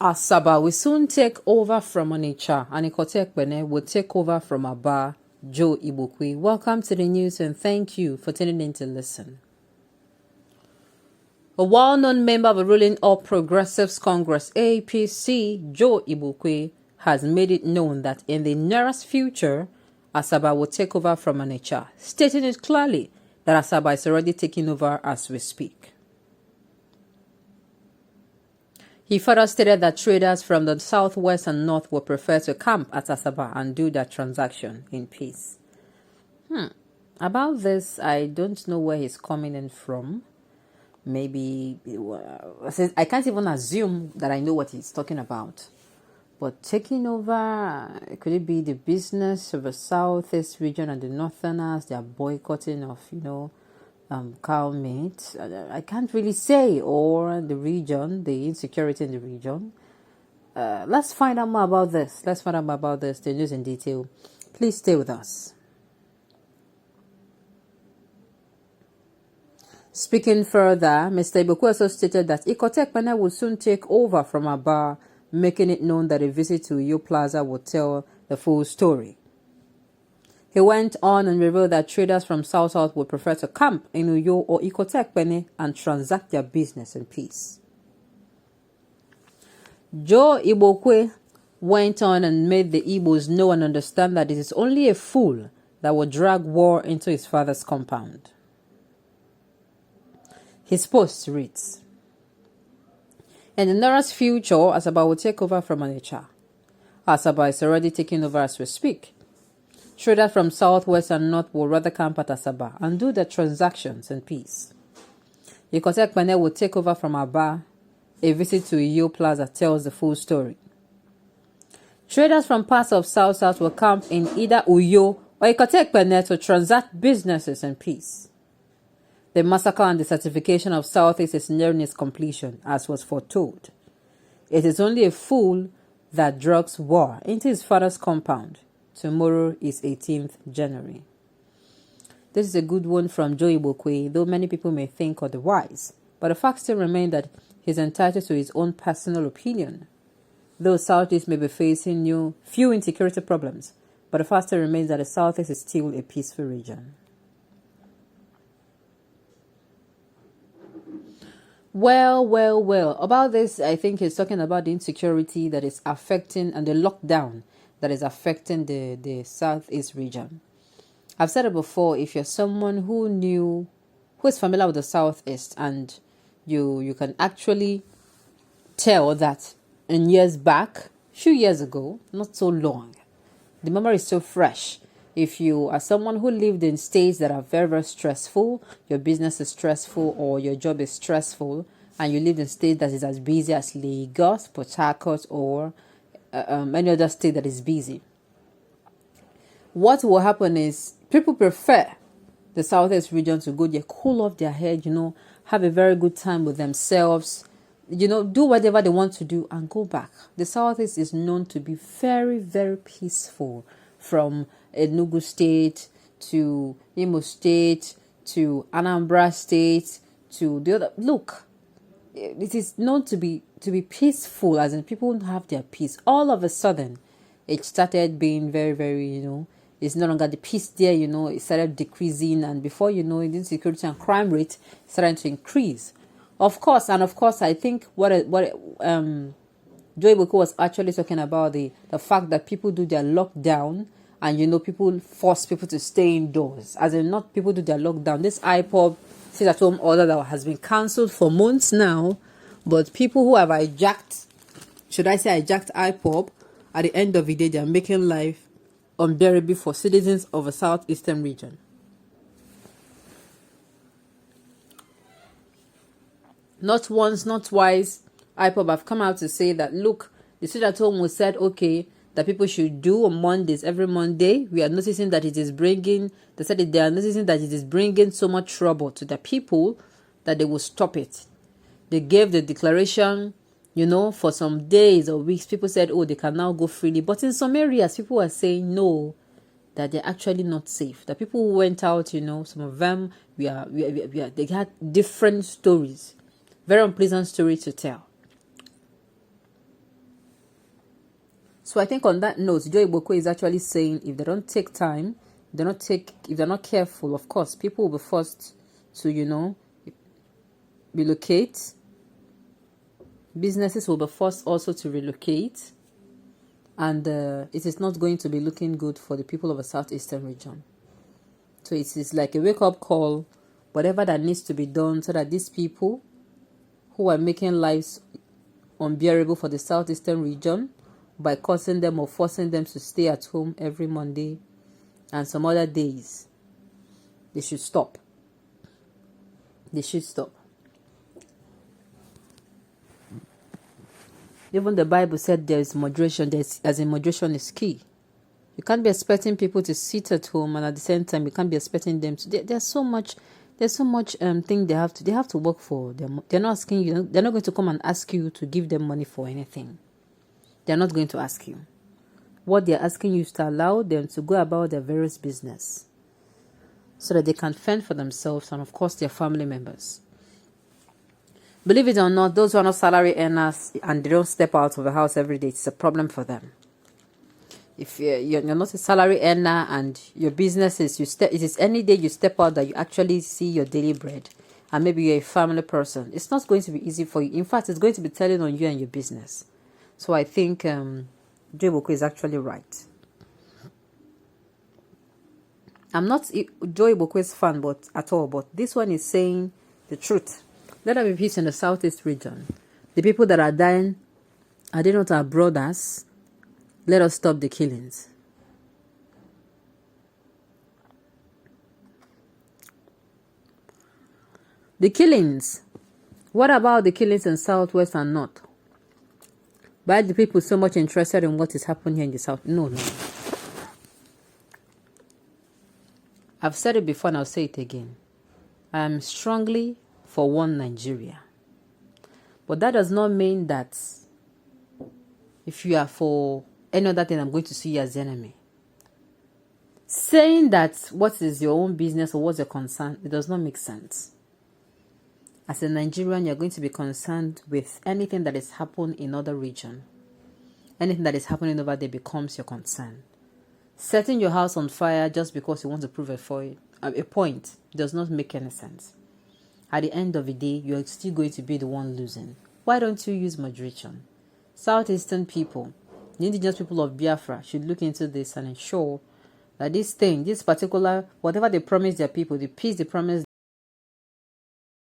Asaba will soon take over from Onitsha, and Ekpene will take over from Aba, Joe Igbokwe. Welcome to the news and thank you for tuning in to listen. A well-known member of the ruling All Progressives Congress APC, Joe Igbokwe, has made it known that in the nearest future, Asaba will take over from Onitsha, stating it clearly that Asaba is already taking over as we speak. He further stated that traders from the southwest and north will prefer to camp at Asaba and do their transaction in peace. About this, I don't know where he's coming in from. Maybe, I can't even assume that I know what he's talking about. But taking over, could it be the business of the southeast region and the northerners? They are boycotting of, cow meat. I can't really say, or the region, the insecurity in the region. Let's find out more about this. The news in detail. Please stay with us. Speaking further, Mr. Igbokwe also stated that Ekpene will soon take over from Aba, making it known that a visit to Uyo Plaza will tell the full story. He went on and revealed that traders from South would prefer to camp in Uyo or Ekpene and transact their business in peace. Joe Igbokwe went on and made the Igbos know and understand that it is only a fool that will drag war into his father's compound. His post reads, in the nearest future, Asaba will take over from Onitsha. Asaba is already taking over as we speak. Traders from southwest and north will rather camp at Asaba and do their transactions in peace. Ekpene will take over from Aba. A visit to Uyo Plaza tells the full story. Traders from parts of south will camp in either Uyo or Ekpene to transact businesses in peace. The massacre and the certification of Southeast is nearing its completion, as was foretold. It is only a fool that drags war into his father's compound. Tomorrow is 18th January. This is a good one from Joe Igbokwe, though many people may think otherwise. But the fact still remains that he is entitled to his own personal opinion. Though Southeast may be facing few insecurity problems, but the fact still remains that the Southeast is still a peaceful region. Well. About this, I think he's talking about the insecurity that is affecting and the lockdown that is affecting the Southeast region. I've said it before, if you're someone who is familiar with the Southeast and you can actually tell that in years back, few years ago, not so long, the memory is so fresh. If you are someone who lived in states that are very, very stressful, your business is stressful or your job is stressful, and you live in states that is as busy as Lagos, Port Harcourt, or any other state that is busy, what will happen is people prefer the Southeast region to go there, cool off their head, have a very good time with themselves, do whatever they want to do and go back. The Southeast is known to be very, very peaceful, from Enugu State to Imo State to Anambra State to the other. Look, it is known to be peaceful, as in people have their peace. All of a sudden, it started being very, very, it's no longer the peace there, it started decreasing, and before you know it, the insecurity and crime rate started to increase. Of course, I think what Joe Igbokwe was actually talking about the fact that people do their lockdown and people force people to stay indoors, as in not people do their lockdown. This IPOB sit at home order that has been cancelled for months now, but people who have hijacked IPOB, at the end of the day they are making life unbearable for citizens of the southeastern region. Not once, not twice, IPOB have come out to say that, look, the sit at home was said, okay, that people should do on Mondays, every Monday. We are noticing that it is bringing so much trouble to the people that they will stop it. They gave the declaration, for some days or weeks. People said, oh, they can now go freely. But in some areas, people are saying no, that they're actually not safe. The people who went out, some of them, they had different stories, very unpleasant stories to tell. So I think on that note, Joe Igbokwe is actually saying if they don't take time, if they're not careful, of course, people will be forced to, relocate. Businesses will be forced also to relocate. And it is not going to be looking good for the people of the southeastern region. So it is like a wake-up call, whatever that needs to be done so that these people who are making lives unbearable for the southeastern region by causing them or forcing them to stay at home every Monday and some other days, they should stop. They should stop. Even the Bible said there is moderation. Moderation is key. You can't be expecting people to sit at home, and at the same time, you can't be expecting them to. There's so much thing they have to work for. They're not asking you. They're not going to come and ask you to give them money for anything. They're not going to ask you. What they're asking you is to allow them to go about their various business, so that they can fend for themselves and, of course, their family members. Believe it or not, those who are not salary earners and they don't step out of the house every day, it's a problem for them. If you're not a salary earner and your business is it is any day you step out that you actually see your daily bread, and maybe you're a family person, it's not going to be easy for you. In fact, it's going to be telling on you and your business. So I think Joe Igbokwe is actually right. I'm not Joe Igbokwe's fan, at all, but this one is saying the truth. Let there be peace in the southeast region. The people that are dying, are they not our brothers? Let us stop the killings. The killings. What about the killings in southwest and north? Why are the people so much interested in what is happening here in the south? No. I've said it before and I'll say it again. I am strongly for one Nigeria. But that does not mean that if you are for any other thing, I'm going to see you as the enemy. Saying that what is your own business or what's your concern, it does not make sense. As a Nigerian, you're going to be concerned with anything that is happening in other region. Anything that is happening over there becomes your concern. Setting your house on fire just because you want to prove a point does not make any sense. At the end of the day, you're still going to be the one losing. Why don't you use moderation? Southeastern people, the indigenous people of Biafra, should look into this and ensure that this particular, whatever they promise their people, the peace they promise